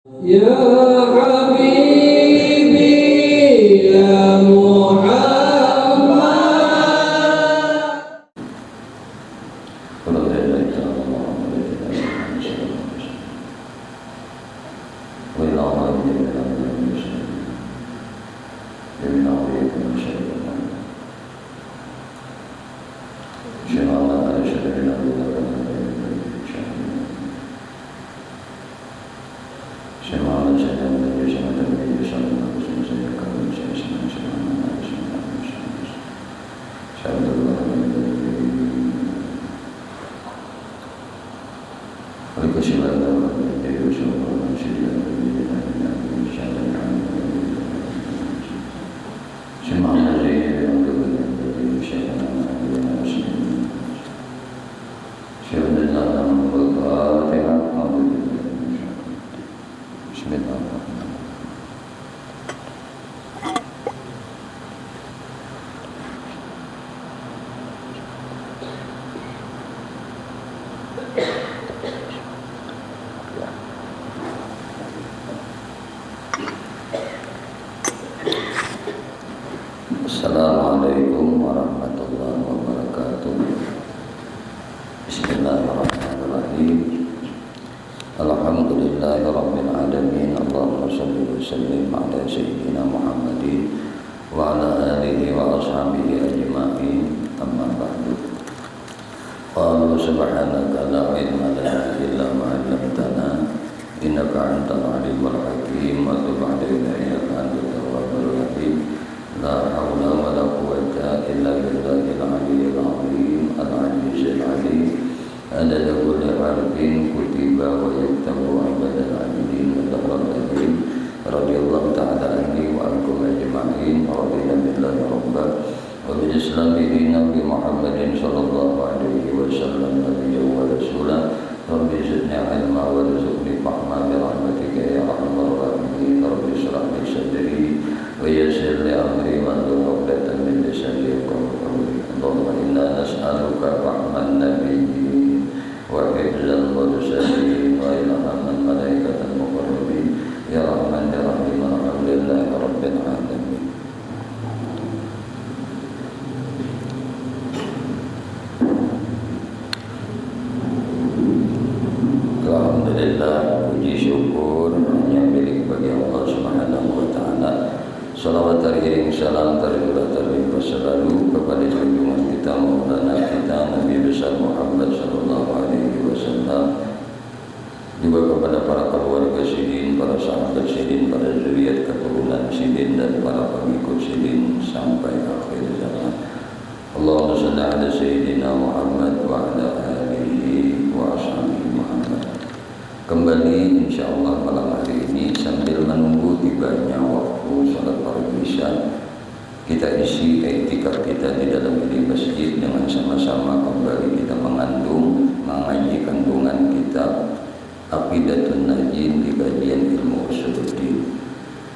Ya Habibi ya Muhammad. Assalamualaikum warahmatullahi wabarakatuh. Bismillahirrahmanirrahim. Alhamdulillahirabbil alamin. Allahumma shalli wa sallim ala sayyidina Muhammadin wa ala alihi wa ashabihi ajma'in. Amma ba'du. Qalu subhanaka la ilma lana illa ma 'allamtana innaka antal alimul hakim wa tub 'alaina innaka antat tawwabur rahim. La haula wa la quwwata illa billahil aliyyil azim al-'azizil 'alim. Adada kulli harfin kutiba wa yaktabu 'abadal 'abidin wa dahratin radhiyallahu ta'ala anni wa ankum ajma'in. Radina billahi rabba wa bil islami dinan bi Muhammadin sallallahu alaihi wasallam nabiyyan wa rasulan. Rabbi zidni 'ilma warzuqni fahma bi rahmatika ya arhamar rahimin. Rabbi shrah li sadri wa yassir li amri wahlul 'uqdatam min lisani yafqahu qawli. Allahumma inna nas'aluka fahman nabiyyin wa hifdzal mursalin wa ilhaman malaikatal muqarrabin ya rahman ya rahim. Alhamdulillahi rabbil alamin. Alhamdulillah, puji syukur hanya milik bagi Allah Subhanahu wa taala. Salawat tariring salam tarilah terlimpah selalu kepada junjungan kita Maulana kita Nabi besar Muhammad sallallahu alaihi wasallam, juga kepada para keluarga sidin, para sahabat sidin, para zuriat keturunan sidin dan para pengikut sidin sampai akhir zaman. Allahumma shalli ala sayyidina Muhammad wa ala alihi wa ashabihi Muhammad. Kembali insyaallah malam hari ini sambil menunggu tibanya waktu salat fardu isya, kita isi iktikaf kita di dalam ini masjid dengan sama-sama kembali kita mengaji kandungan kitab Aqidatun Najin di kajian ilmu usuluddin.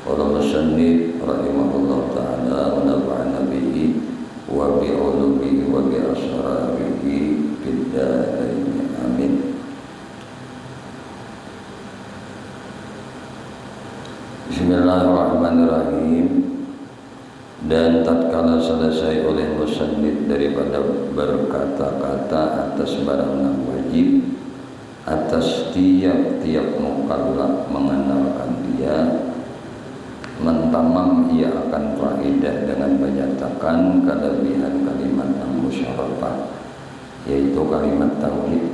Qala musannif rahimahullah taala wa nafa'ana bihi wa bi ulumihi wa bi asrarihi fid dharain. Amin. Bismillahirrahmanirrahim. Dan tatkala selesai oleh musannif daripada berkata-kata atas barang yang wajib, atas tiap-tiap mukallaf mengenalkan dia, mentamam ia akan faedah dengan menyatakan kelebihan kalimat yang musyarakah, yaitu kalimat tauhid.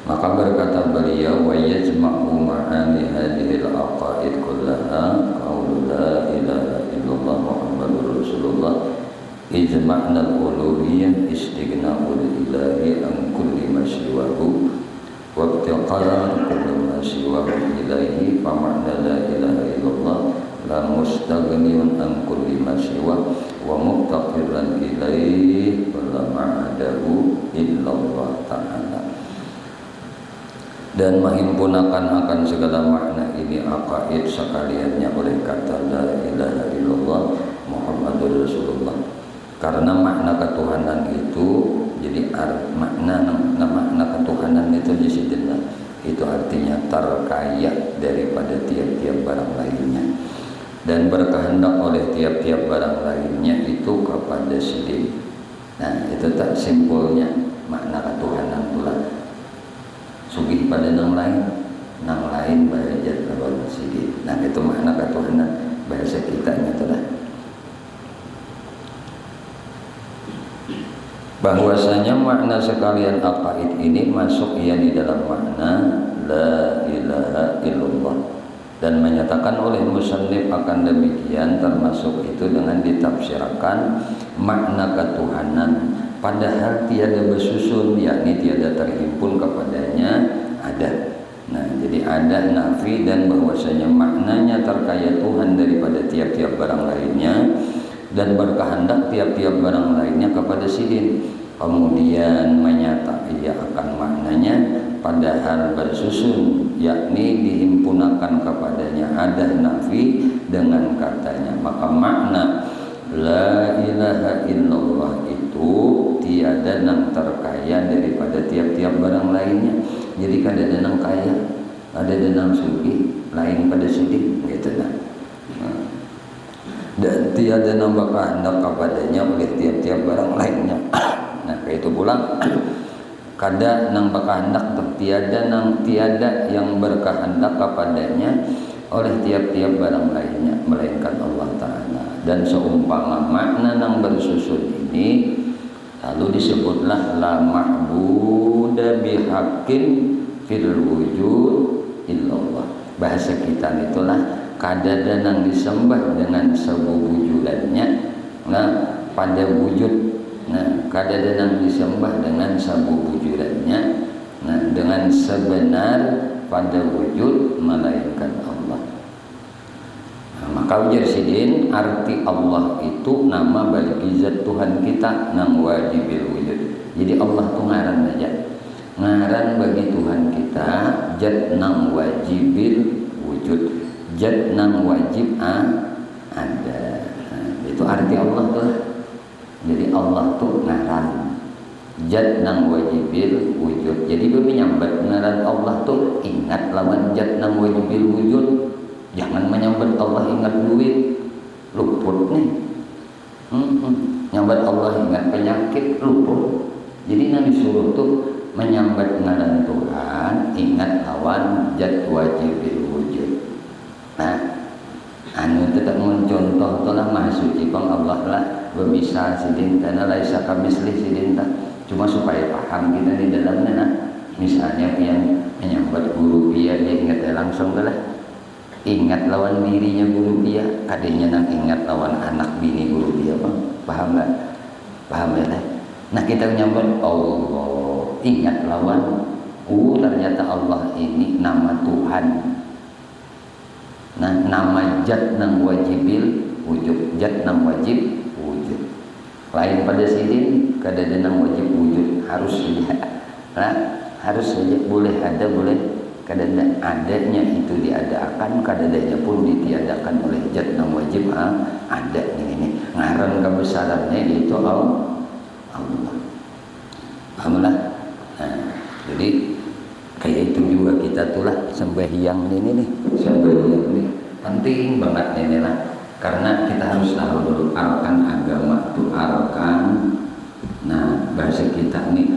Maka berkata beliau, wa yajma'u ma'ani hadhil aqaid kullaha qaulu la ilaha illallah Muhammadur Rasulullah ijma'na al-uluhiyyah istighna'ul ilahi an kulli ma siwahu wa ibtiqar kulli ma siwahu ilaihi fa ma'na la ilaha illallah la mustaghniyun an kulli ma siwa wa muqtaqiran ilaihi wa la ma'adahu illallah ta'ala. Dan menghimpunakan akan segala makna ini aqaid sekaliannya oleh kata la ilaha illallah Muhammadur Rasulullah. Karena makna ketuhanan itu jadi makna ketuhanan itu di sini itu artinya terkaya daripada tiap-tiap barang lainnya, dan berkehendak oleh tiap-tiap barang lainnya itu kepada sidin. Nah itu tak simpulnya makna ketuhanan tulah sugih pada nang lain bahajat lawan sidin. Nah itu makna ketuhanan bahasa kitanya tulah. Bahwasanya makna sekalian aqaid ini masuk ia di dalam makna la ilaha illallah, dan menyatakan oleh musannif akan demikian termasuk itu dengan ditafsirkan makna ketuhanan padahal tiada bersusun, yakni tiada terhimpun kepadanya ada. Nah jadi ada nafi, dan bahwasanya maknanya terkaya Tuhan daripada tiap-tiap barang lainnya dan berkehendak tiap-tiap barang lainnya kepada sidin. Kemudian menyata ia akan maknanya padahal bersusun, yakni dihimpunakan kepadanya ada nafi dengan katanya. Maka makna la ilaha illallah itu tiada nang terkaya daripada tiap-tiap barang lainnya. Jadi kada ada nang kaya, ada nang sugi lain pada sidin gitu nah. Dan tiada nambah kehendak kepadanya oleh tiap-tiap barang lainnya. Nah itu pula kada nambah kehendak, tiada yang berkehendak kepadanya oleh tiap-tiap barang lainnya melainkan Allah Ta'ala. Dan seumpama makna nang bersusun ini lalu disebutlah la ma'buda bihaqqin fil wujud illallah. Bahasa kita itulah kada nang disembah dengan sewujudannya, nah pada wujud. Nah kada nang disembah dengan sewujudannya, nah dengan sebenar pada wujud melainkan Allah. Nah, maka ujar sidin arti Allah itu nama bagi zat Tuhan kita nang wajibil wujud. Jadi Allah tu ngaran aja, ngaran bagi Tuhan kita zat nang wajibil wujud, zat nang wajib ada. Nah, itu arti Allah tuh. Jadi Allah tuh ngaran zat nang wajibil wujud. Jadi menyambat ngaran Allah tuh ingat lawan zat nang wajibil wujud. Jangan menyambat Allah ingat duit, luput nih. Nyambat Allah ingat penyakit, luput. Jadi yang disuruh tuh menyambat ngaran Tuhan ingat lawan zat wajibil wujud. Nah anu tetap mencontoh itulah maha suci bang Allah lah bermisal sidin karena laisa kamisli sidin tak, cuma supaya paham kita di dalamnya. Nah misalnya yang menyambat guru dia ingat langsung lah ingat lawan dirinya guru dia, kadenya nang ingat lawan anak bini guru dia bang, paham nggak? Paham ya? Nah kita menyambat Allah ingat lawan ternyata Allah ini nama Tuhan. Nah nama zat nang wajibil wujud, zat nang wajib wujud. Lain pada sidin kada ada nang wajib wujud, harus saja. Nah, harus saja, boleh ada boleh kada adanya itu diadakan, kada adanya pun ditiadakan oleh zat nang wajib ada ini. Ngaran kebesarannya itu Allah. Pahamlah. Nah, jadi kayak itu juga kita tulah sembahyang ini nih, sembahyang ini penting banget ini lah, karena kita harus tahu dulu arkan agama itu arkan. Nah bahasa kita nih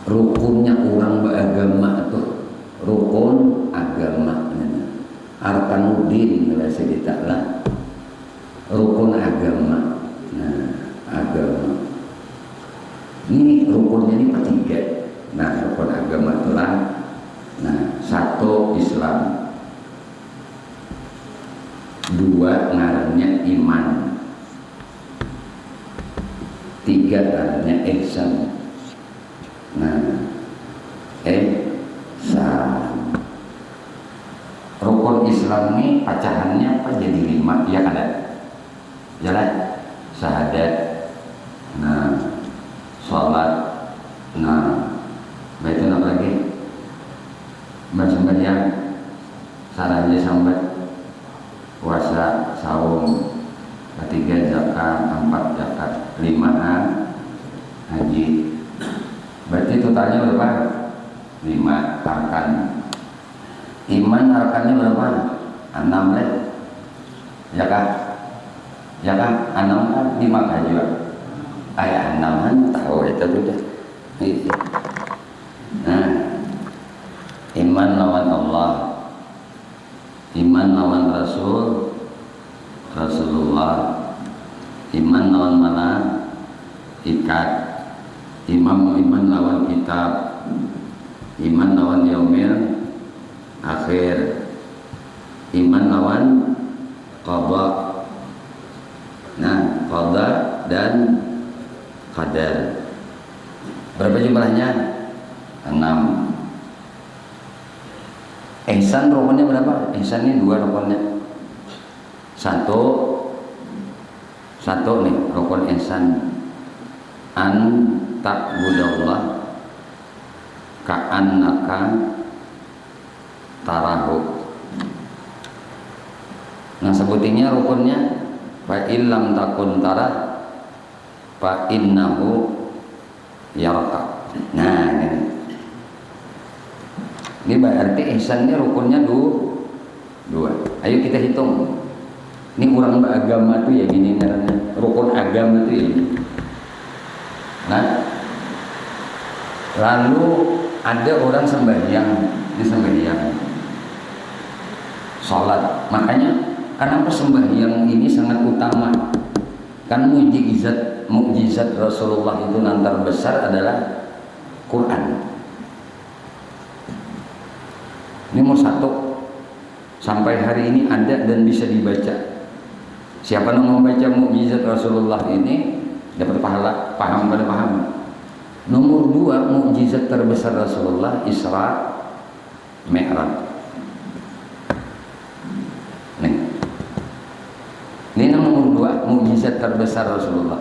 rukunnya orang beragama tuh rukun agama, arkanuddin bahasa kita lah, rukun agama. Nah agama ini rukunnya ini ketiga. Nah rukun agama itulah, nah satu Islam, dua ngarannya iman, tiga ngarannya ihsan. Nah rukun Islam ini pecahannya apa jadi 5 ya kan? Jalan syahadat, nah sholat, nah itu apa lagi? Sembahyang, sarannya sambat, puasa, saum, ketiga zakat, 4 zakat, 5 haji. Berarti itu totalnya berapa? 5 arkan. Iman arkannya berapa? 6 leh. Ya kan? Ya kan? 6 kan 5 kan juga. Ayah 6 kan tahu itu sudah. Nah, iman lawan Allah, iman lawan Rasulullah, iman lawan malaikat, iman lawan kitab, iman lawan yaumil akhir, iman lawan qada. Nah, qada dan qadar. Berapa jumlahnya? 6. Ihsan rukunnya berapa? Ihsan ini 2 rukunnya. Satu nih rukun ihsan. An ta'budallah ka'annaka tarahu. Nah, sebutinnya rukunnya fa illam takun tarah fa innahu yarka. Nah, ini berarti ihsan ini rukunnya 2. Ayo kita hitung. Ini orang beragama tuh ya gini caranya. Rukun agama tuh ya. Nah, lalu ada orang sembahyang, ini sembahyang sholat. Makanya kenapa sembahyang ini sangat utama? Kan mukjizat Rasulullah itu nantar besar adalah Quran. Ini nomor 1 sampai hari ini ada dan bisa dibaca. Siapa yang membaca mukjizat Rasulullah ini dapat pahala, paham pada paham. Nomor 2 mukjizat terbesar Rasulullah Isra Mi'raj. Ini nomor 2 mukjizat terbesar Rasulullah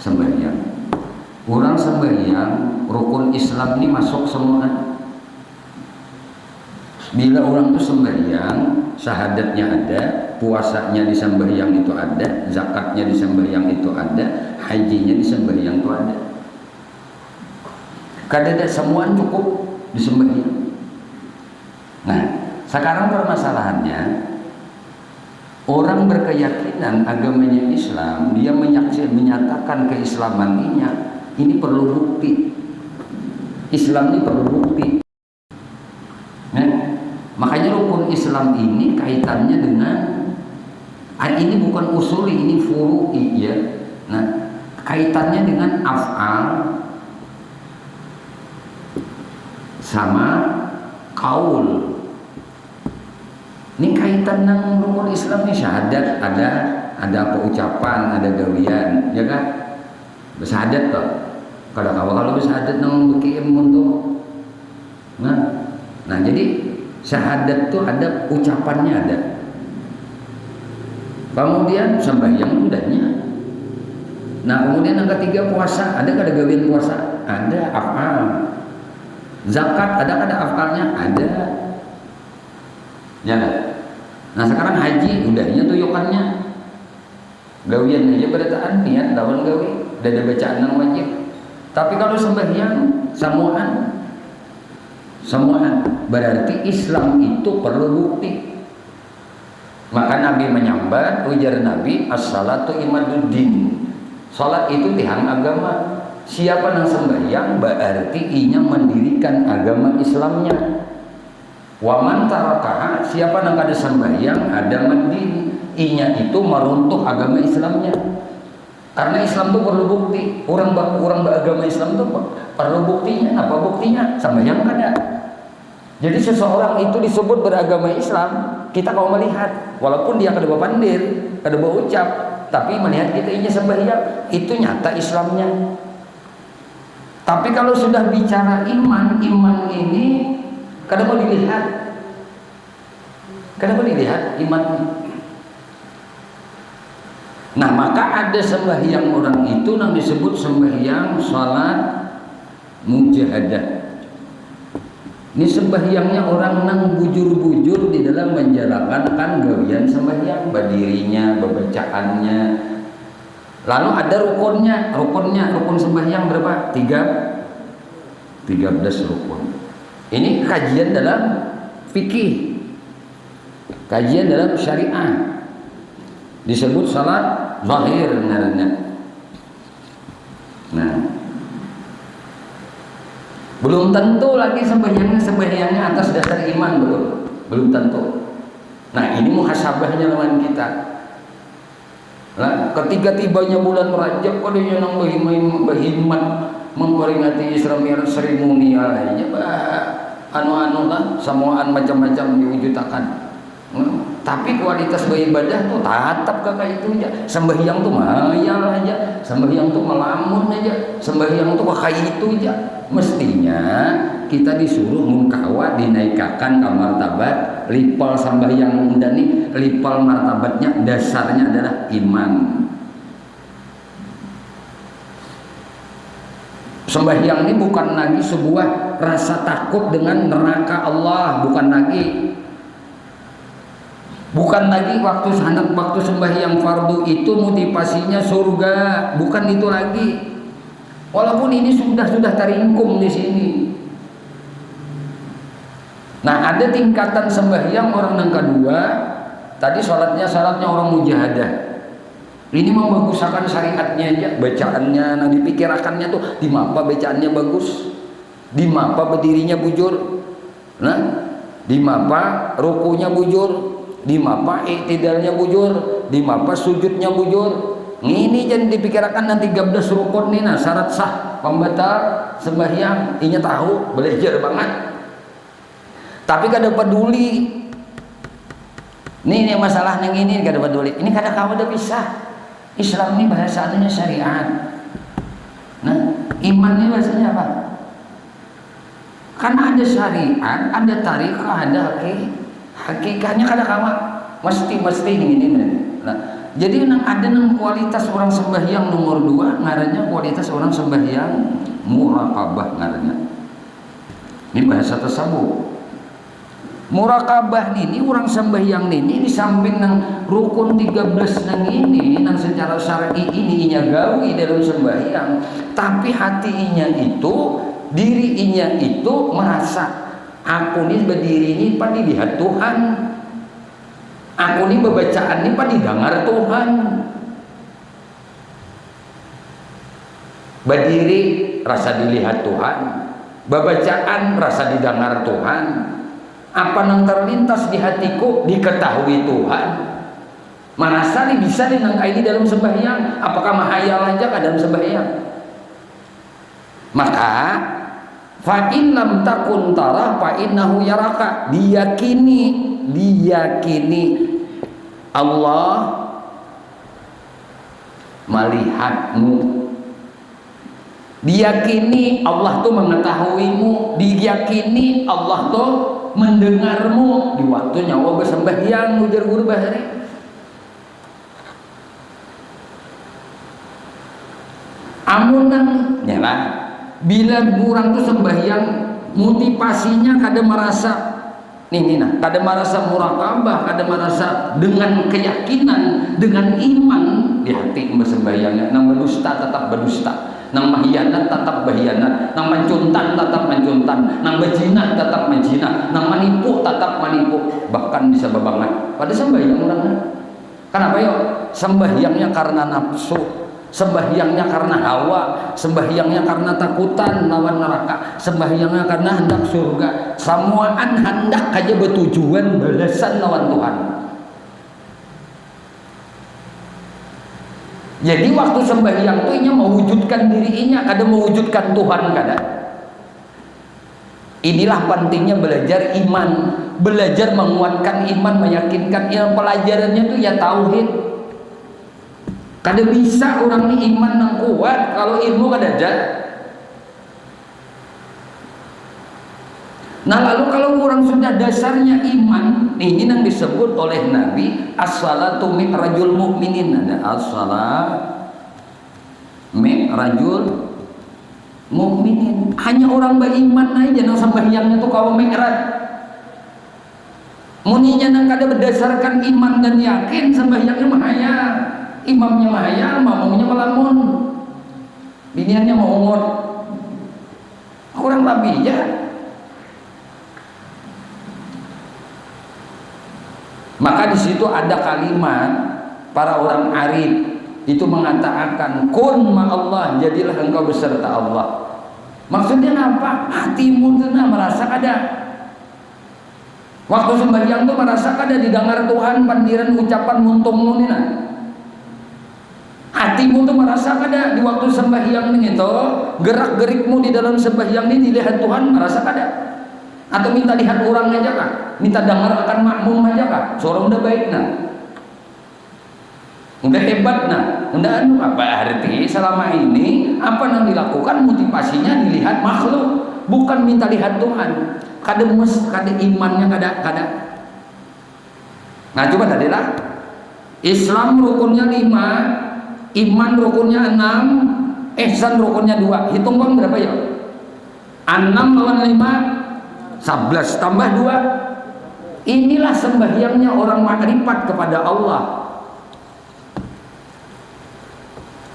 sembahyang. Orang sembahyang rukun Islam ini masuk semua. Bila orang itu sembahyang, syahadatnya ada, puasanya di sembahyang itu ada, zakatnya di sembahyang itu ada, hajinya di sembahyang itu ada. Kadang semua cukup di sembahyang. Nah, sekarang permasalahannya orang berkeyakinan agamanya Islam, dia menyatakan keislamannya, ini perlu bukti. Islam ini perlu bukti. Makanya rukun Islam ini kaitannya dengan ini bukan usuli, ini furu'i ya. Nah, kaitannya dengan af'al sama qaul. Ini kaitan dengan rukun Islam ini syahadat, ada apa ucapan, ada gawian, ya kan? Bersyahadat toh. Kalau bersyahadat nang bikin untuk nah jadi syahadat itu ada ucapannya ada. Kemudian sembahyang udahnya. Nah, kemudian yang ketiga puasa, ada kada gawian puasa? Ada afal. Zakat ada kada afalnya? Ada. Ya kan? Nah, sekarang haji udahnya tuyukannya. Gawian aja berataan niat lawan gawi, udah ada bacaan yang wajib. Tapi kalau sembahyang semuaan berarti Islam itu perlu bukti. Maka Nabi menyambat, ujar Nabi, as-salatu imaduddin. Salat itu tiang agama. Siapa yang sembahyang berarti inya mendirikan agama Islamnya. Wa man tarakaha, siapa yang kada sembahyang ada mendin, inya itu meruntuh agama Islamnya. Karena Islam itu perlu bukti. Orang beragama Islam itu perlu buktinya. Apa buktinya? Sembahyang kada. Jadi seseorang itu disebut beragama Islam, kita kalau melihat, walaupun dia kada pandir, kada ucap, tapi melihat kita ini sembahyang, itu nyata Islamnya. Tapi kalau sudah bicara iman ini kada mau dilihat. Kada mau dilihat imannya. Nah, maka ada sembahyang orang itu yang disebut sembahyang salat mujahadah. Ini sembahyangnya orang nang bujur-bujur di dalam menjalankan gawian sembahyang, berdirinya, bacaannya. Lalu ada rukun sembahyang berapa? 3. 13 rukun. Ini kajian dalam fikih, kajian dalam syariah, disebut salat zahir namanya. Nah, belum tentu lagi sembahyangnya atas dasar iman, belum tentu. Nah, ini muhasabahnya lawan kita. Nah, ketika tibanya bulan Rajab, pada yang berhimmat memperingati Isra Mi'raj seremonial aja, anu-anu lah, samuan macam-macam diwujudkan. Tapi kualitas beribadah tuh tatap kakak itu aja. Sembahyang tuh mayal aja, sembahyang tuh melamun aja, sembahyang tuh kayak itu aja. Mestinya kita disuruh mungkawa dinaikkan ke martabat lipal sembahyang undani, lipal martabatnya dasarnya adalah iman. Sembahyang ini bukan lagi sebuah rasa takut dengan neraka Allah, bukan lagi waktu sembahyang fardu itu motivasinya surga, bukan itu lagi. Walaupun ini sudah teringkum di sini. Nah, ada tingkatan sembahyang orang yang kedua. Tadi syaratnya orang mujahadah. Ini membaguskan syariatnya aja, bacaannya, nah dipikirakannya tuh di mapa bacaannya bagus, di mapa berdirinya bujur, nah di mapa rukunya bujur, di mapa iktidalnya bujur, di mapa sujudnya bujur. Ini jangan dipikirkan nanti 13 rukun nih, nah syarat sah pembatal sembahyang, inya tahu belajar banget. Tapi kada peduli. Nih masalah yang ini kada peduli. Ini kada kamu udah bisa. Islam ini bahasanya syariat. Nah, iman ini bahasanya apa? Karena ada syariat, ada tarikah, ada hakikatnya kada kamu mesti ini. Nah, jadi ada kualitas orang sembahyang nomor 2 ngarannya kualitas orang sembahyang muraqabah ngarannya. Ini bahasa tasawuf. Murakabah ini orang sembahyang ini di samping nang rukun 13 nang ini nang secara syar'i ini inya gawi dalam sembahyang, tapi hati inya itu, diri inya itu merasa aku ini berdiri ini pada dilihat Tuhan, aku ini bacaan ini pada didengar Tuhan. Berdiri rasa dilihat Tuhan, bacaan rasa didengar Tuhan. Apa yang terlintas di hatiku diketahui Tuhan. Merasa nih bisa nih nangkai ini dalam sembahyang. Apakah mahayal aja ke dalam sembahyang? Maka fa in lam takun tara fa innahu yaraka. Diyakini Allah melihatmu. Diyakini Allah tuh mengetahuimu. Diyakini Allah tuh mendengarmu di waktu nyawa bersembahyang ujar guru bahari. Amunan nyala bila kurang tuh sembahyang motivasinya kada merasa kada merasa murakabah, kada merasa dengan keyakinan, dengan iman di hati bersembahyangnya, nang berdusta tetap berdusta, nang mahianat tetap bahianat, nang mencuntan tetap mencuntan, nang berjinah tetap menjinah, nang manipu tetap manipu, bahkan bisa bebangan pada sembahyang orangnya. Kenapa yuk? Sembahyangnya karena nafsu, sembahyangnya karena hawa, sembahyangnya karena takutan lawan neraka, sembahyangnya karena hendak surga. Semuaan hendak aja bertujuan balasan lawan Tuhan. Jadi waktu sembahyang tuh inya mewujudkan dirinya, kada mewujudkan Tuhan kada. Inilah pentingnya belajar iman, belajar menguatkan iman, meyakinkan yang pelajarannya tuh ya tauhid. Kada bisa orang ini iman yang kuat kalau ilmu kada ada. Nah lalu kalau orang sudah dasarnya iman, ini yang disebut oleh Nabi as-salatu mi'rajul mu'minin. Ada as-salat mi'rajul mu'minin. Hanya orang beriman aja yang sembahyangnya itu kalau mi'raj. Muninya yang kada berdasarkan iman dan yakin sembahyangnya mahaya, imamnya mahaya, mamungnya melamun, biniannya mau umur. kurang lebih ya. Maka di situ ada kalimat para orang arif itu mengatakan kun ma Allah, jadilah engkau beserta Allah. Maksudnya apa? Hatimu itu merasa kada waktu sembahyang tuh merasa kada didengar Tuhan pandiran ucapan muntung nunina. Hatimu tuh merasa kada di waktu sembahyang ini tuh gerak gerikmu di dalam sembahyang ini dilihat Tuhan, merasa kada? Atau minta lihat orang aja kah? Minta dengar akan makmum aja kah? Seorang udah baik nah, udah hebat nah, udah anu apa arti selama ini apa yang dilakukan motivasinya dilihat makhluk, bukan minta lihat Tuhan. Kada imannya kada. Nah coba tadi lah, Islam rukunnya 5, iman rukunnya 6, ihsan rukunnya 2. Hitung bang berapa ya? 6 lawan 5 11 tambah 2. Inilah sembahyangnya orang makrifat kepada Allah.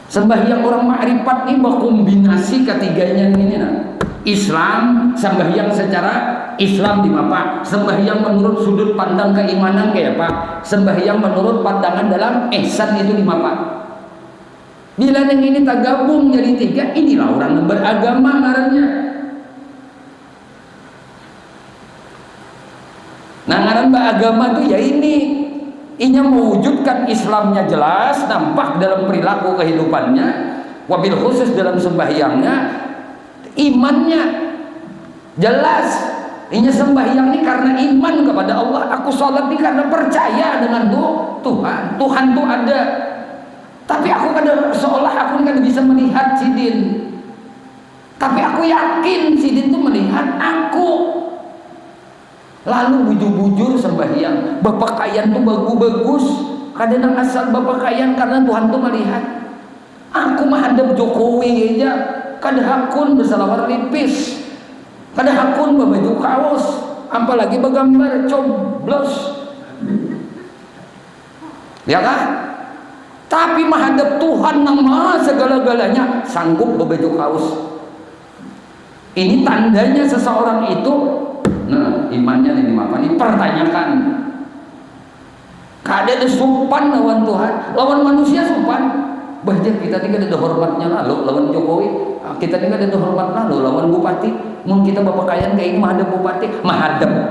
Sembahyang orang makrifat ini berkombinasi ketiganya ini nah. Islam, sembahyang secara Islam di apa? Sembahyang menurut sudut pandang keimanan kayak apa? Sembahyang menurut pandangan dalam ihsan itu di apa? Bila yang ini tak gabung jadi 3, inilah orang yang beragama ngarannya. Nah ngaran beragama itu ya ini mewujudkan Islamnya jelas, nampak dalam perilaku kehidupannya, wabil khusus dalam sembahyangnya, imannya jelas. Ini sembahyang ini karena iman kepada Allah. Aku sholat ini karena percaya dengan Tuhan. Tuhan itu ada. Tapi aku kadang seolah aku kan bisa melihat sidin. Tapi aku yakin sidin itu melihat aku. Lalu bujur-bujur sembahyang, berpakaian tuh bagus-bagus, kadang asal berpakaian karena Tuhan tuh melihat. Aku menghadap Jokowi aja, kadang hakun bersalawat lipis, kadang hakun berbaju kaos, apalagi bergambar coblos, ya kan? Tapi menghadap Tuhan yang maha segala-galanya sanggup berbaju kaos. Ini tandanya seseorang itu. Nah, imannya ini apa nih? Pertanyakan. Kada ada sopan lawan Tuhan, lawan manusia sopan. Bahkan kita tidak ada hormatnya lalu lawan Jokowi, kita tidak ada hormat lalu lawan bupati. Mungkin kita berpakaian kayak menghadap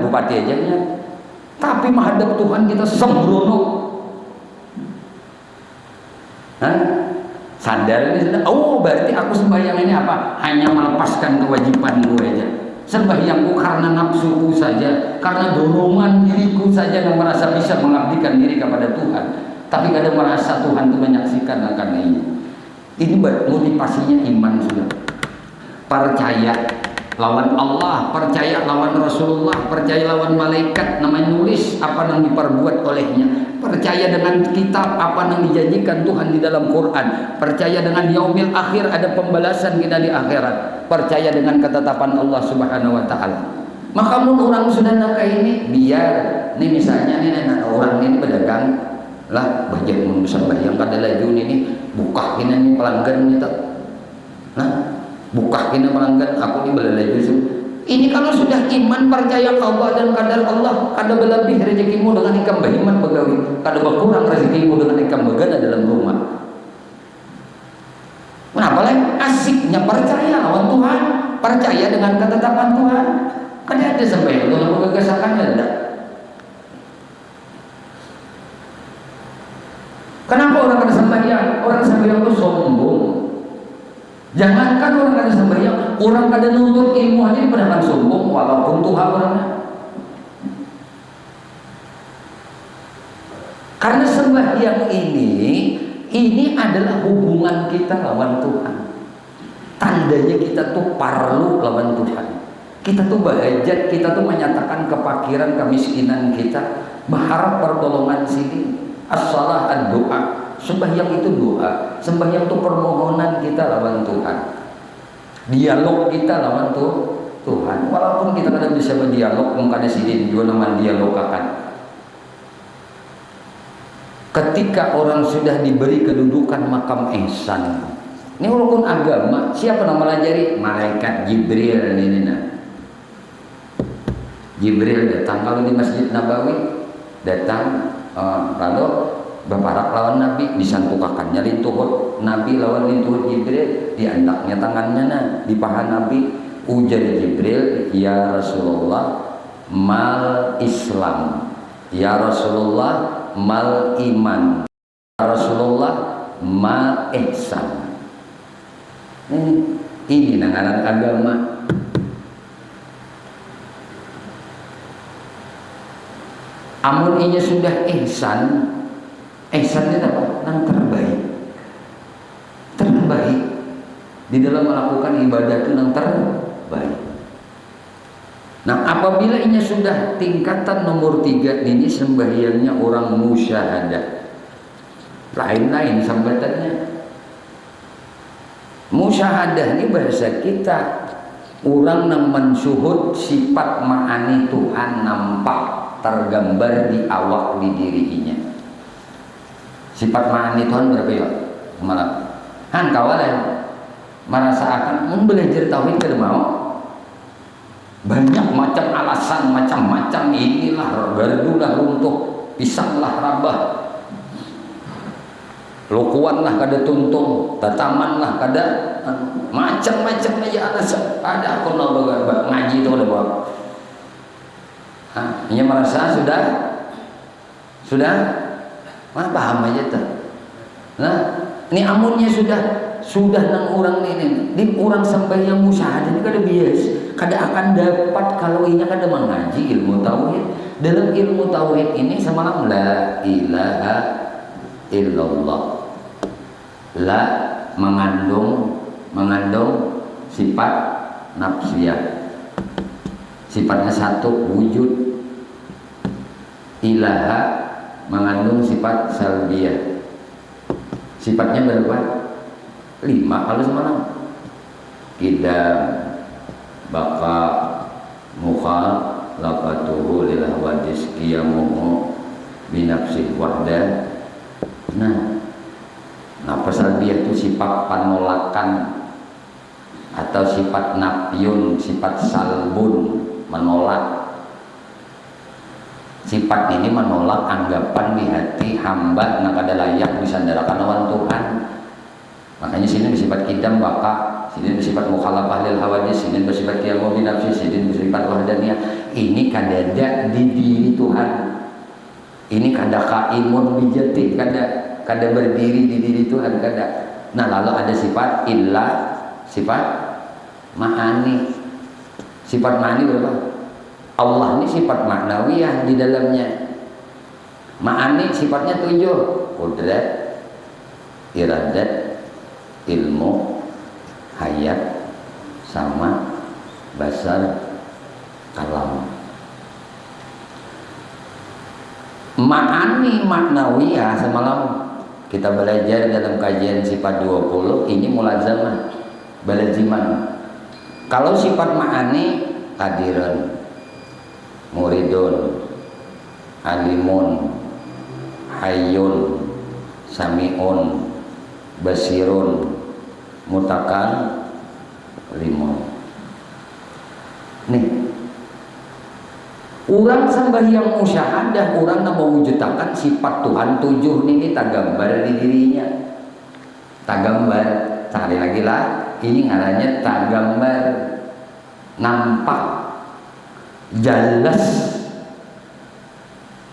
bupati aja ya. Tapi menghadap Tuhan kita sembrono. Sadar ini sudah. Oh, berarti aku sembahyang ini apa? Hanya melepaskan kewajiban gue aja. Sembahyangku karena nafsuku saja, karena dorongan diriku saja yang merasa bisa mengabdikan diri kepada Tuhan. Tapi kadang merasa Tuhan itu menyaksikan akan ini. Ini motivasinya iman sudah. Percaya lawan Allah, percaya lawan Rasulullah, percaya lawan malaikat namanya nulis apa yang diperbuat olehnya. Percaya dengan kitab apa yang dijanjikan Tuhan di dalam Quran. Percaya dengan yaumil akhir, ada pembalasan kita di akhirat. Percaya dengan ketetapan Allah Subhanahu wa taala. Maka mun orang sudah nak ini biar nih misalnya nih orang ini pedagang lah banyak mun sembahyang kada laju ini buka ini pelanggan kita. Nah, buka ini pelanggan aku ini belalaju. Ini kalau sudah iman percaya Allah dan kadar Allah, kada berlebih rezekimu dengan ikam bahimat pegawai, kada berkurang rezekimu dengan ikam begana dalam rumah. Kenapa lagi? Asiknya percaya lawan Tuhan, percaya dengan ketetapan Tuhan. Kan ada sampai dalam kegagasan ada. Kenapa orang kada sembahyang? Orang sembahyang itu sombong. Jangankan orang kada sembahyang, orang kada nuntut ilmu aja dipandangkan sombong walaupun Tuhan orangnya. Karena sembahyang ini adalah hubungan kita lawan Tuhan. Tandanya kita tuh parlu lawan Tuhan. Kita tuh bahajat, kita tuh menyatakan kepakiran, kemiskinan kita, berharap pertolongan sini. As-salah ad-doa. Sembahyang itu doa. Sembahyang itu permohonan kita lawan Tuhan. Dialog kita lawan Tuhan. Walaupun kita kadang bisa berdialog, mungkin ada sidin juga nama dialog akan. Ketika orang sudah diberi kedudukan makam ihsan, Ini rukun agama. Siapa yang melajari? Malaikat Jibril ini. Nah, Jibril datang kalau di Masjid Nabawi, datang lalu beparak lawan Nabi, disantukakannya lintuhut Nabi lawan lintuhut Jibril, diandaknya tangannya nah di paha Nabi. Ujar Jibril, ya Rasulullah, mal Islam, ya Rasulullah, mal iman, ya Rasulullah, mal ihsan. Ini nanganan agama. Amun inya sudah ihsan, ihsan itu apa? Yang terbaik. Terbaik di dalam melakukan ibadah itu yang terbaik. Nah, apabila inya sudah tingkatan nomor 3 ini sembahyangnya orang musyahadah. Lain-lain sambatannya. Musyahadah ini bahasa kita, orang yang mensyuhud sifat ma'ani Tuhan nampak tergambar di awak di dirinya. Sifat ma'ani Tuhan berapa ya? Malam han kawalan merasakan belajar tauhid ke mau banyak macam alasan, macam-macam inilah gardulah runtuh, pisanglah rabah, lukuan lah kada tuntung, tataman lah kada macam-macam aja alasan. Ada aku nak ngaji itu ada bawa. Ini merasa sudah paham aja tuh. Nah, ini amunnya sudah nang orang ini, di orang sembahyang musyahadah ini kada bias, kada akan dapat kalau inya kada mengaji ilmu tauhid. Dalam ilmu tauhid ini semalam la ilaha illallah. La mengandung sifat nafsiyah. Sifatnya satu, wujud. Ilaha mengandung sifat salbiyah. Sifatnya berapa? 5 kalau semalam. Qidam, baqa, mukha, laqatuhu lil hawadis, qiyamuhu binafsih wahdah. Nah, apa salbiyah itu sifat penolakan atau sifat nafyun, sifat salbun, menolak. Sifat ini menolak anggapan di hati hamba yang kada layak disandarakan lawan Tuhan. Makanya sini bersifat qidam baqa, sini bersifat mukhalafah lil hawadis, sini bersifat qiyamu bi nafsi, sini bersifat wahdaniyah. Ini kada ada di diri Tuhan. Ini kada qaimun bijati, kada berdiri di diri Tuhan, kada. Nah, lalu ada sifat illah, sifat ma'ani. Sifat ma'ani berapa? Allah ini sifat maknawiyah di dalamnya. Ma'ani sifatnya 7, qudrat, iradat, ilmu, hayat, sama, basar, kalam. Ma'ani maknawiyah semalam kita belajar dalam kajian sifat 20, ini mulazamah, balaziman. Kalau sifat ma'ani hadirun, muridun, alimun, hayyun, sami'un, basirun, mutakan, limun. Nih, orang sembahyang musyahadah, orang yang mewujudkan sifat Tuhan 7 ini tak gambar di dirinya. Tak gambar, sekali lagi lah, ini ngarannya tak gambar, nampak, jelas.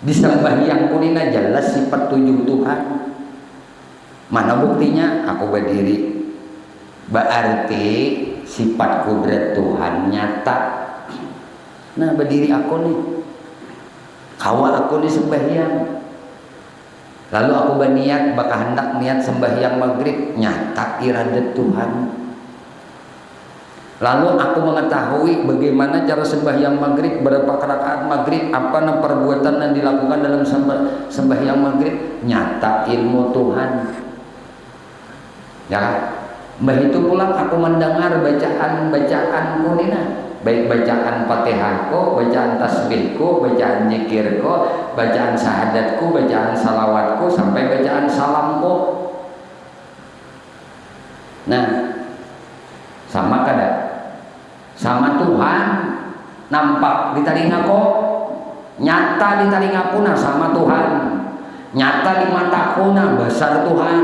Di sembahyang kunina jelas sifat 7 Tuhan. Mana buktinya? Aku berdiri, berarti sifat kudrat Tuhan nyata. Nah, berdiri aku nih, kawal aku nih sembahyang. Lalu aku berniat, bakal hendak niat sembahyang maghrib, nyata iradat Tuhan. Lalu aku mengetahui bagaimana cara sembahyang maghrib, berapa rakaat maghrib, apa perbuatan yang dilakukan dalam sembahyang maghrib, nyata ilmu Tuhan. Ya, mbah itu pulang aku mendengar bacaan kunina, baik bacaan Fatihahku, bacaan tasbihku, bacaan zikirku, bacaan syahadatku, bacaan salawatku, sampai bacaan salamku. Nah, sama kada? Sama Tuhan nampak di telingaku, nyata di telingaku, nah sama Tuhan, nyata di mataku, nah besar Tuhan.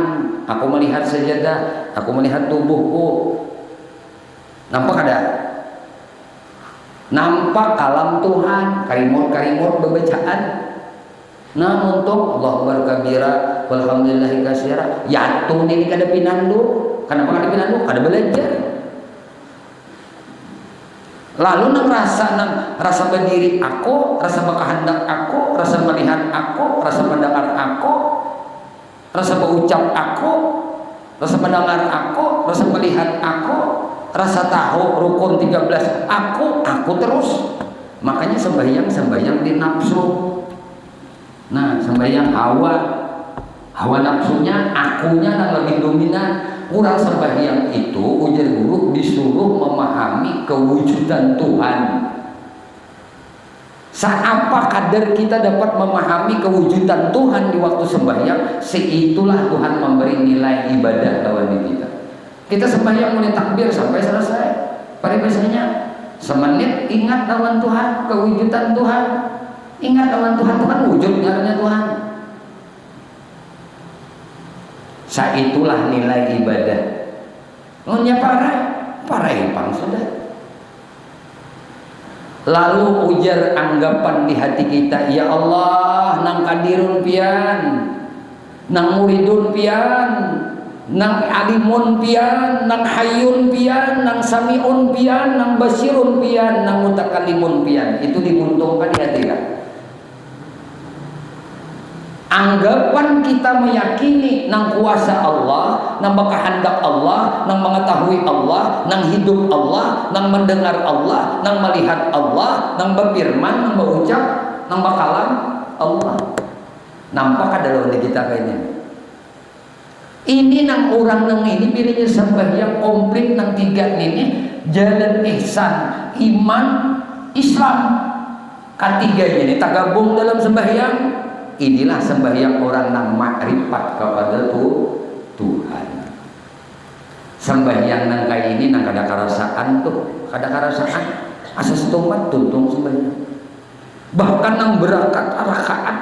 Aku melihat sajadah, aku melihat tubuhku, nampak kada? Nampak kalam Tuhan, karimut-karimut bebacaan. Nah untuk Allah berkabira walhamdulillahi katsira, yatun ini kada pinandu. Kenapa kada pinandu? Kada belajar. Lalu nang rasa berdiri aku, rasa berkehendak aku, rasa melihat aku, rasa mendengar aku, rasa berucap aku, rasa mendengar aku, rasa melihat aku, rasa tahu rukun 13 aku terus. Makanya sembahyang di nafsu. Nah, sembahyang hawa nafsunya, akunya yang lebih dominan. Kurang sembahyang itu ujar guru disuruh memahami kewujudan Tuhan. Seapa kadar kita dapat memahami kewujudan Tuhan di waktu sembahyang, seitulah Tuhan memberi nilai ibadah lawan kita. Kita sembahyang mulai takbir sampai selesai. Pada biasanya semenit ingat lawan Tuhan, kewujudan Tuhan. Ingat lawan Tuhan, Tuhan wujud nyaranya Tuhan. Saitulah nilai ibadah. Ngunya parah pang sudah. Lalu ujar anggapan di hati kita, ya Allah, nang kadirun pian, nang muridun pian, nang alimun pian, nang hayyun pian, nang samiun pian, nang basirun pian, nang mutakalimun pian. Itu dibuntungkan di hati kan. Anggapan kita meyakini nang kuasa Allah, nang kehendak Allah, nang mengetahui Allah, nang hidup Allah, nang mendengar Allah, nang melihat Allah, nang berfirman, nang berucap, nang bakalan Allah. Nampak ada lawan kita kayaknya. Ini nang orang nang ini pilihnya sembahyang komplit nang tiga ini, jalan ihsan, iman, Islam. Ketiganya ini tak gabung dalam sembahyang. Inilah sembahyang orang nang makrifat kepada Tuhan. Sembahyang nang kayak ini nang kada karasaan tuh, kada karasaan. Asas tomat tuntung sembahyang. Bahkan nang rakaat,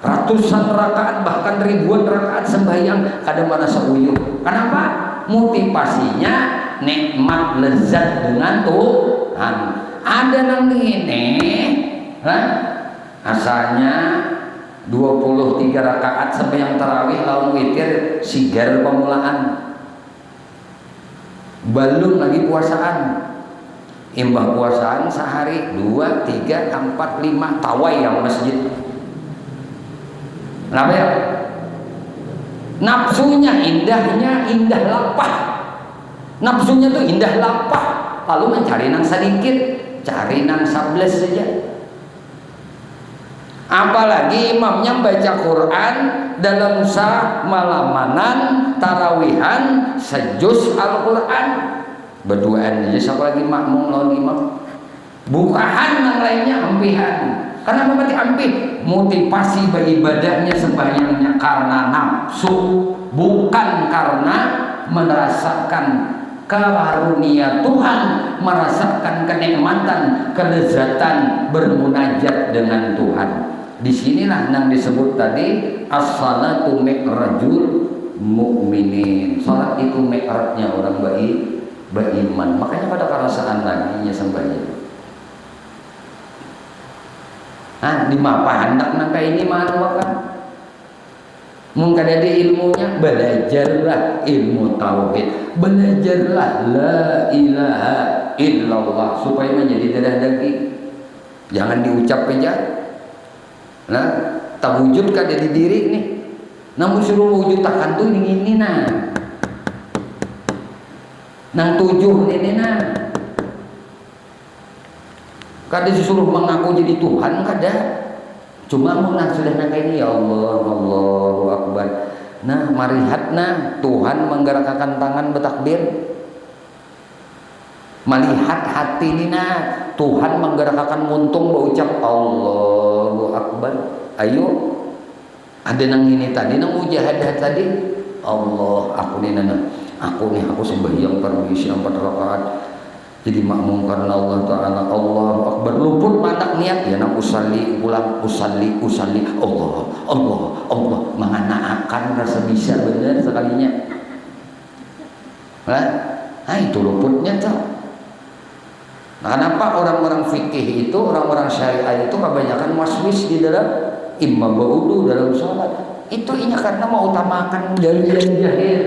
ratusan rakaat, bahkan ribuan rakaat sembahyang kada merasa uyuh. Kenapa? Motivasinya nikmat lezat dengan Tuhan. Ada nang ini, asalnya 23 rakaat sembahyang tarawih lawan witir sigar pemulaan. Belum lagi puasaan. Imbah puasaan sehari 2, 3, 4, 5 tawai yang masjid. Kenapa ya? Nafsunya indah lapah. Nafsunya tuh indah lapah. Lalu mencari nang sedikit, cari nang 11 saja. Apalagi imamnya baca Quran dalam malamanan tarawihan sejuz Al-Quran berduaan aja, siapa lagi makmum lawan imam, bukahan yang lainnya ampihan. Karena berarti ampih motivasi beribadahnya sembahyangnya karena nafsu, bukan karena merasakan karunia Tuhan, merasakan kenikmatan, kelezatan bermunajat dengan Tuhan. Disinilah yang disebut tadi as-salatu mi'rajul mu'minin. Salat itu mi'rajnya orang beriman. Makanya pada perasaan lagi sembahyang. Di mapa hendak nangka ini mana kan? Mungkin ada ilmunya, belajarlah ilmu tauhid, belajarlah la ilaha illallah supaya menjadi darah daging. Jangan diucap aja. Nah, tak wujudkan dari diri nih. Namun suruh wujud takkan tuh ini nah. Nang 7 ini nah. Kada disuruh mengaku jadi Tuhan kada. Cuma mau sudah nangka ini ya Allah, Allahu Akbar. Nah, marihat nah Tuhan menggerakkan tangan bertakbir. Melihat hati ini nah Tuhan menggerakkan muntung berucap Allahu Akbar. Ayo, ada nang ini tadi nang mujahadah tadi. Allah aku ni nana. aku sembahyang permisi 4 rakaat jadi makmum karena Allah Ta'ala, Allahu Akbar, luput mata niat ya nak usalli ulang, usalli Allah menganakan rasa bisa benar sekalinya. Nah itu luputnya tuh. Nah, kenapa orang-orang fikih itu, orang-orang syariah itu kebanyakan waswis di dalam imam ba'udu dalam sholat? Itu ini karena mau utamakan dalil yang jahil.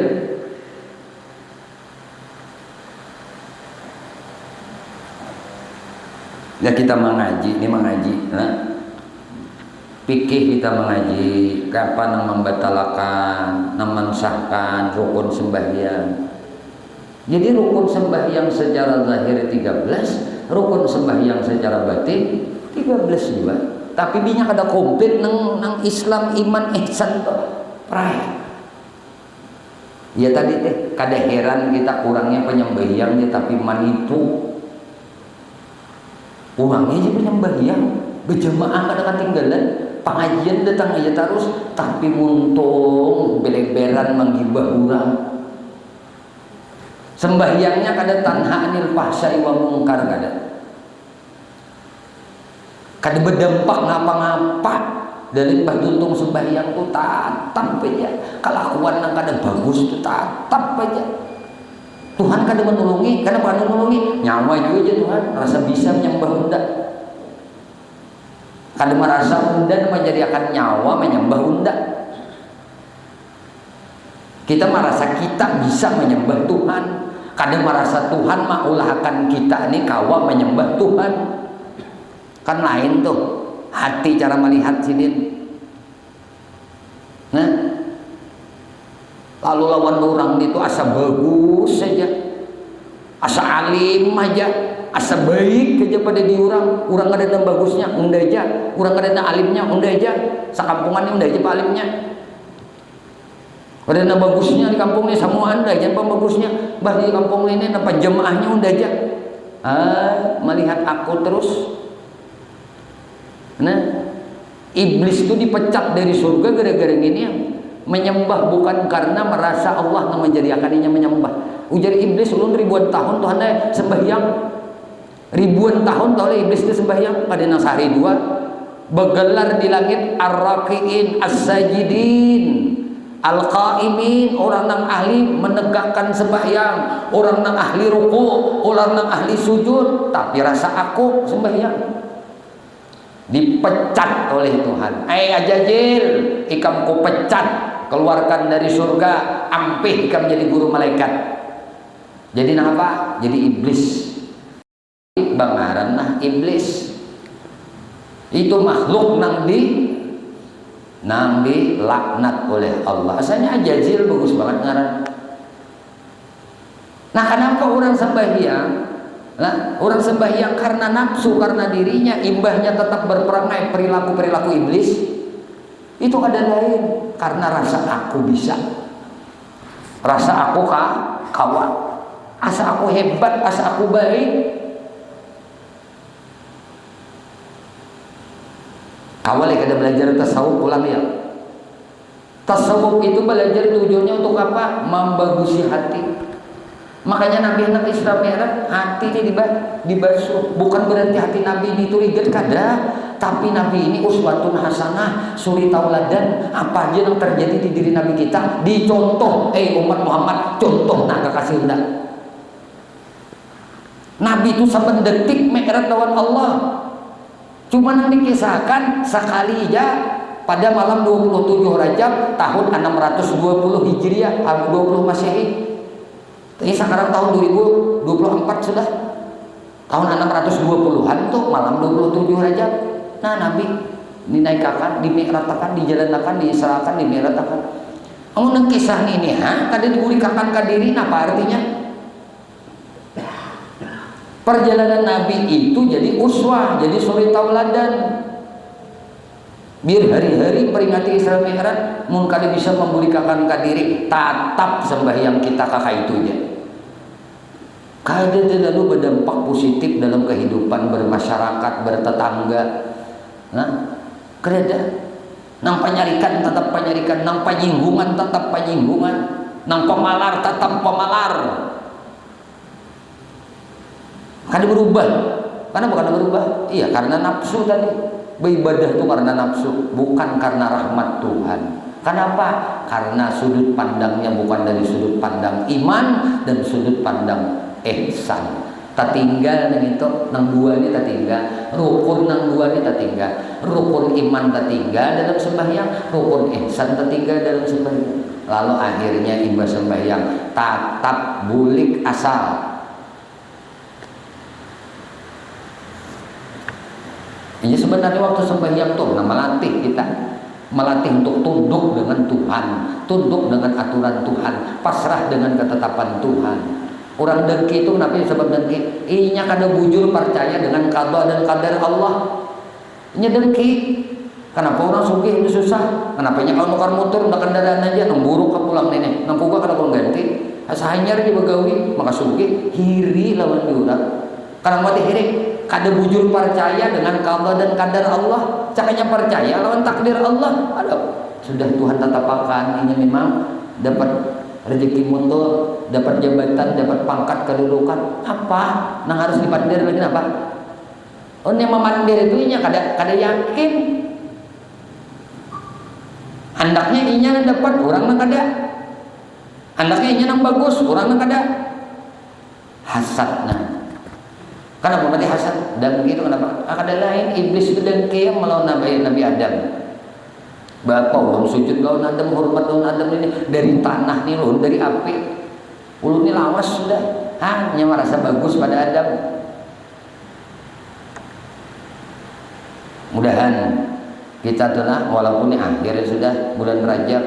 Ya kita mengaji, nah, fikih kita mengaji, kapan yang membatalkan, yang mensahkan rukun sembahyang. Jadi rukun sembahyang secara zahir 13, rukun sembahyang secara batin 13 juga. Tapi binyak ada komplit nang Islam iman ihsan prai. Ya tadi teh kada heran kita kurangnya penyembahyangnya, tapi man itu kurangnya aja penyembahyang berjamaah kada ketinggalan, pengajian datang aja terus, tapi muntung belek-beran menggibah orang. Sembahyangnya kada tanha anil fahsya'i wa mungkar, kada berdampak ngapa-ngapa. Dari mbah tuntung sembahyang tuh tatap aja, kelakuan yang kada bagus itu tatap aja. Tuhan kada menolongi, kada bukan menolongi nyawa juga aja Tuhan rasa bisa menyembah unda, kada merasa unda menjadikan nyawa menyembah unda. Kita merasa kita bisa menyembah Tuhan, kadang merasa Tuhan maulahkan kita ini kawa menyembah Tuhan. Kan lain tuh hati cara melihat sini. Nah, lalu lawan orang itu asa bagus saja, asa alim aja, asa baik aja pada di orang kada ada bagusnya unda aja, orang kada ada alimnya unda aja, sakampungannya unda aja pak alimnya. Ada yang bagusnya di kampung ini semua anda aja bagusnya, bah di kampung ini apa jemaahnya unda aja. Melihat aku terus. Nah, iblis itu dipecat dari surga gara-gara gini ya. Menyembah bukan karena merasa Allah yang menjadikannya menyembah. Ujar iblis ulun ribuan tahun Tuhan sembahyang. Ribuan tahun tahu iblis itu sembahyang pada nasari dua. Begelar di langit ar-raqiin as-sajidin, al-qaimin, orang yang ahli menegakkan sembahyang, orang yang ahli ruku, orang yang ahli sujud, tapi rasa aku sembahyang. Dipecat oleh Tuhan. Ajajil, ikam ku pecat, keluarkan dari surga, ampih ikam jadi guru malaikat. Jadi apa? Jadi iblis. Bangaran nah iblis. Itu makhluk nang di laknat oleh Allah. Asalnya ajajil bagus banget ngaran. Nah, kenapa orang sembahyang? Nah, orang sembahyang karena nafsu, karena dirinya, imbahnya tetap berperangai perilaku-perilaku iblis. Itu ada lain karena rasa aku bisa, rasa aku kawan, asa aku hebat, asa aku baik. Awalnya kada belajar tasawuf pulang ya. Tasawuf itu belajar tujuannya untuk apa? Membagusi hati. Makanya Nabi hendak Isra Mi'raj hati ini dibasuh. Bukan berarti hati Nabi ini turigat kada, tapi Nabi ini uswatun hasanah, suri tauladan. Apa aja yang terjadi di diri Nabi kita dicontoh. Umat Muhammad contoh nak kasih hendak. Nabi itu saben detik Mi'raj lawan Allah. Cuma yang dikisahkan sekali aja pada malam 27 Rajab tahun 620 Hijriah, 20 Masehi. Ini sekarang tahun 2024 sudah. Tahun 620-an tuh malam 27 Rajab. Nah, Nabi dinaikkan, dimi'ratakan, dijalankan, diisrakan, dimi'ratakan. Amun kisah ini kada diburikan ka diri apa artinya? Perjalanan Nabi itu jadi uswah, jadi suri tauladan. Biar hari-hari peringati Isra Mi'raj mun kada bisa membulikakan ka diri, tatap sembahyang kita kakak itu aja. Kada lalu berdampak positif dalam kehidupan bermasyarakat, bertetangga. Nah, kada nang penyarikan tetap penyarikan, nang penyinggungan tetap penyinggungan. nang pemalar tetap pemalar. Kada berubah. Karena bukan berubah. Iya, karena nafsu tadi. Beribadah itu karena nafsu, bukan karena rahmat Tuhan. Kenapa? Karena sudut pandangnya bukan dari sudut pandang iman dan sudut pandang ihsan. Tatinggal nang itu nang dua ni tatinggal, rukun nang dua ni tatinggal, rukun iman tatinggal dalam sembahyang, rukun ihsan tatinggal dalam sembahyang. Lalu akhirnya ibadah sembahyang tatap bulik asal. Ini sebenarnya waktu sembahyang tuh melatih kita, melatih untuk tunduk dengan Tuhan, tunduk dengan aturan Tuhan, pasrah dengan ketetapan Tuhan. Orang dengki itu kenapa sebab dengki? Inya kada bujur percaya dengan qada dan qadar Allah. Inya dengki. Kenapa orang sugih itu susah? Kenapa nya kalau nukar motor udah kendaraan aja nang buruk ke pulang nenek, nang puga kada pun ganti. Asahanyar di begawi maka sugih hiri lawan diurang. Karena mati hiri kada bujur percaya dengan qada dan qadar Allah. Cakanya percaya lawan takdir Allah. Aduh, sudah Tuhan tetapakan ini memang dapat rezeki mundur, dapat jabatan, dapat pangkat, kedudukan. Apa? Nang harus dipandir lagi apa? Oh, yang memandir itu inya kada yakin. Hendaknya inya dapat, orang nang kada. Hendaknya inya nang bagus, orang nang kada. Hasadna. Kenapa berarti hasad? Dan begitu kenapa? Kada lain iblis itu dengki yang melawan Nabi Adam. Bapak orang sujud lawan Adam, hormat lawan Adam ini dari tanah nih loh, dari api. Ulu ini lawas sudah. Hanya merasa bagus pada Adam. Mudahan kita telah walaupun ini akhirnya sudah bulan Rajab,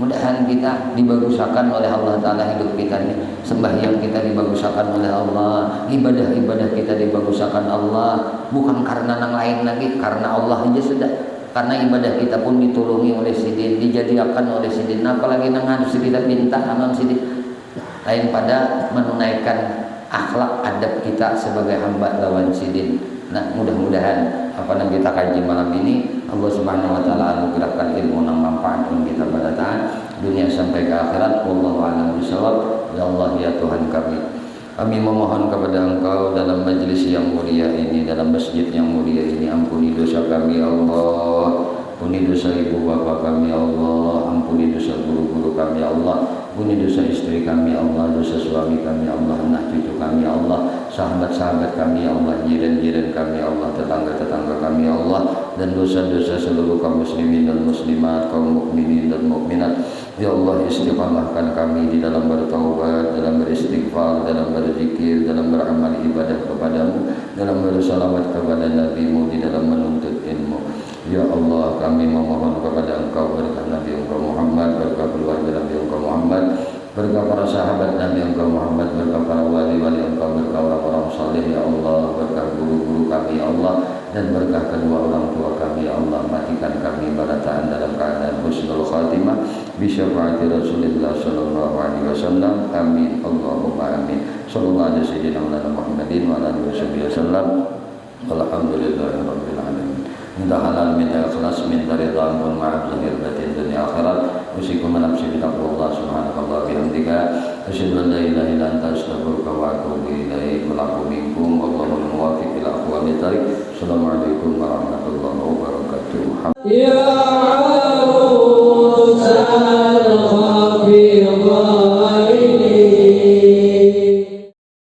mudahan kita dibagusakan oleh Allah Ta'ala hidup kita ini, sembahyang kita dibagusakan oleh Allah, ibadah-ibadah kita dibagusakan Allah, bukan karena yang lain lagi, karena Allah aja sudah. Karena ibadah kita pun ditolongi oleh Sidin, dijadikan oleh Sidin, apalagi nang harus kita minta amal Sidin, lain pada menunaikan akhlak adab kita sebagai hamba lawan Sidin. Nah, mudah-mudahan apa yang kita kaji malam ini Allah Subhanahu wa taala anugerahkan ilmu yang manfaat untuk kita pada taat dunia sampai ke akhirat. Wallahu a'lam bishawab. Ya Allah ya Tuhan kami memohon kepada Engkau dalam majlis yang mulia ini, dalam masjid yang mulia ini, ampuni dosa kami ya Allah, ampuni dosa ibu bapa kami ya Allah, ampuni dosa guru-guru kami ya Allah, ampuni dosa istri kami ya Allah, dosa suami kami ya Allah, anak cucu kami ya Allah, sahabat-sahabat kami ya Allah, jiran-jiran kami ya Allah, tetangga-tetangga kami ya Allah, dan dosa-dosa seluruh kaum muslimin dan muslimat, kaum mukminin dan mukminat. Ya Allah, istiqamahkan kami di dalam bertaubat, dalam beristighfar, dalam berzikir, dalam beramal ibadah kepadamu, dalam bersalawat kepada Nabi-Mu, di dalam menuntut ilmu. Ya Allah, kami memohon kepada Engkau berkah Nabi Engkau Muhammad, berkah keluarga Nabi Engkau Muhammad, berkah para sahabat Nabi Engkau Muhammad, berkah para wali-wali Engkau, berkah orang-orang saleh ya Allah, berkah guru-guru kami ya Allah, dan berkah kedua orang tua kami ya Allah. Matikan kami barataan dalam keadaan husnul khatimah bi syafaati Rasulillah sallallahu alaihi wasallam. Amin Allahumma amin. Sallallahu alaihi sayyidina Muhammadin wa ala alihi wasallam. Walhamdulillahirabbil alamin. Minta halal, minta ikhlas, minta ridha, mohon maaf zahir batin dunia akhirat. Usikum nafsi bi taqwallah subhanallahi bihamdika asyhadu an la ilaha illa anta astaghfiruka wa atubu ilaik. Wa minkum wallahul muwaffiq ila aqwamit thariq. Assalamualaikum warahmatullahi wabarakatuh. Ya